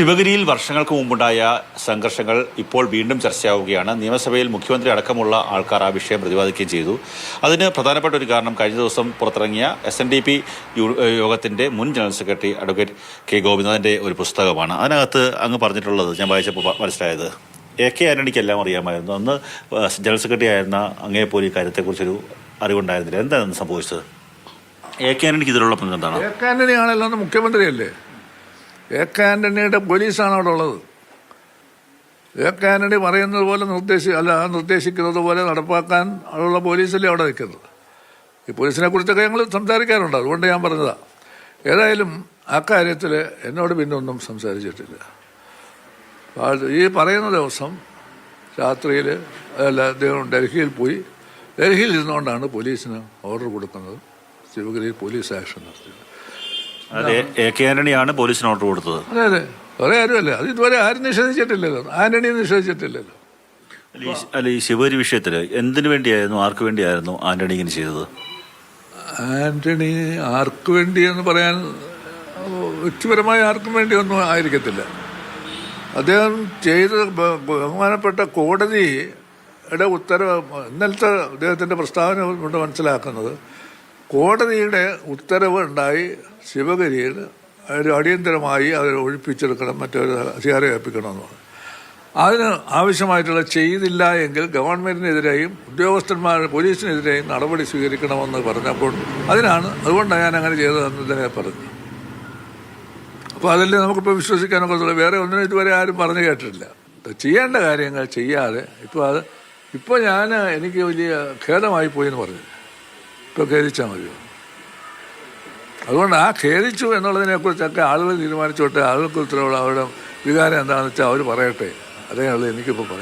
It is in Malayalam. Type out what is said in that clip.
ശിവഗിരിയിൽ വർഷങ്ങൾക്ക് മുമ്പുണ്ടായ സംഘർഷങ്ങൾ ഇപ്പോൾ വീണ്ടും ചർച്ചയാവുകയാണ്. നിയമസഭയിൽ മുഖ്യമന്ത്രി അടക്കമുള്ള ആൾക്കാർ ആ വിഷയം പ്രതിപാദിക്കുകയും ചെയ്തു. അതിന് പ്രധാനപ്പെട്ട ഒരു കാരണം കഴിഞ്ഞ ദിവസം പുറത്തിറങ്ങിയ SNDP യോഗത്തിൻ്റെ മുൻ ജനറൽ സെക്രട്ടറി അഡ്വക്കേറ്റ് കെ ഗോപിനാഥിൻ്റെ ഒരു പുസ്തകമാണ്. അതിനകത്ത് അങ്ങ് പറഞ്ഞിട്ടുള്ളത് ഞാൻ വായിച്ചപ്പോൾ മനസ്സിലായത്, AK ആന്റണിക്കെല്ലാം അറിയാമായിരുന്നു. അന്ന് ജനറൽ സെക്രട്ടറി ആയിരുന്ന അങ്ങേപ്പോലെ ഈ കാര്യത്തെക്കുറിച്ചൊരു അറിവുണ്ടായിരുന്നില്ല. എന്താണ് സംഭവിച്ചത്? AK ആന്റണിക്ക് ഇതിലുള്ള പങ്ക് എന്താണ്? AK ആന്റണി ആണല്ലോ അന്ന് മുഖ്യമന്ത്രിയല്ലേ. AK ആന്റണിയുടെ പോലീസാണ് അവിടെ ഉള്ളത്. AK ആന്റണി പറയുന്നത് പോലെ നിർദ്ദേശിക്കുന്നത് പോലെ നടപ്പാക്കാൻ ഉള്ള പോലീസല്ലേ അവിടെ നിൽക്കുന്നത്. ഈ പോലീസിനെ കുറിച്ചൊക്കെ ഞങ്ങൾ സംസാരിക്കാറുണ്ട്, അതുകൊണ്ട് ഞാൻ പറഞ്ഞതാ. ഏതായാലും ആ കാര്യത്തിൽ എന്നോട് പിന്നെ ഒന്നും സംസാരിച്ചിട്ടില്ല. ഈ പറയുന്ന ദിവസം രാത്രിയിൽ അദ്ദേഹം ഡൽഹിയിൽ പോയി. ഡൽഹിയിൽ ഇരുന്നുകൊണ്ടാണ് പോലീസിന് ഓർഡർ കൊടുക്കുന്നത്, ശിവഗിരിയിൽ പോലീസ് ആക്ഷൻ നടത്തിയത്. അതെ, AK ആന്റണിയാണ് പോലീസിന് ഓർഡർ കൊടുത്തത്. അതെ അതെ, വേറെ ആരുമല്ല. അത് ഇതുവരെ ആരും നിഷേധിച്ചിട്ടില്ലല്ലോ, ആന്റണി നിഷേധിച്ചിട്ടില്ലല്ലോ. അല്ല, ഈ ശിവഗിരി വിഷയത്തിൽ എന്തിനു വേണ്ടിയായിരുന്നു, ആർക്ക് വേണ്ടിയായിരുന്നു ആന്റണി ഇങ്ങനെ ചെയ്തത്? ആന്റണി ആർക്ക് വേണ്ടിയെന്ന് പറയാൻ വ്യക്തിപരമായി ആർക്കും വേണ്ടിയൊന്നും ആയിരിക്കത്തില്ല. അദ്ദേഹം ചെയ്ത ബഹുമാനപ്പെട്ട കോടതിയുടെ ഉത്തരവ്, ഇന്നലത്തെ അദ്ദേഹത്തിൻ്റെ പ്രസ്താവന കൊണ്ട് മനസ്സിലാക്കുന്നത്, കോടതിയുടെ ഉത്തരവ് ഉണ്ടായി ശിവഗിരിയിൽ ഒരു അടിയന്തരമായി അത് ഒഴിപ്പിച്ചെടുക്കണം, മറ്റൊരു അധികാരം ഏൽപ്പിക്കണമെന്ന് പറഞ്ഞു. അതിന് ആവശ്യമായിട്ടുള്ള ചെയ്തില്ല എങ്കിൽ ഗവൺമെൻറ്റിനെതിരെയും പോലീസിനെതിരെയും നടപടി സ്വീകരിക്കണമെന്ന് പറഞ്ഞപ്പോൾ അതുകൊണ്ടാണ് ഞാൻ അങ്ങനെ ചെയ്തതെന്ന് തന്നെ പറഞ്ഞു. അപ്പോൾ അതല്ലേ നമുക്കിപ്പോൾ വിശ്വസിക്കാനൊക്കെ ഉള്ളൂ. വേറെ ഒന്നിനും ഇതുവരെ ആരും പറഞ്ഞു കേട്ടിട്ടില്ല. ചെയ്യേണ്ട കാര്യങ്ങൾ ചെയ്യാതെ ഇപ്പോൾ എനിക്ക് വലിയ ഖേദമായി പോയി എന്ന് പറഞ്ഞു. ഇപ്പോൾ ഖേദിച്ചാൽ മതിയോ? അതുകൊണ്ട് ആ ഖേദിച്ചു എന്നുള്ളതിനെക്കുറിച്ചൊക്കെ ആളുകൾ തീരുമാനിച്ചോട്ടെ. ആളുകൾക്ക് ഉത്തരവുള്ള അവരുടെ വികാരം എന്താണെന്ന് വെച്ചാൽ അവർ പറയട്ടെ. അതേ ഉള്ളൂ എനിക്കിപ്പോൾ പറയാം.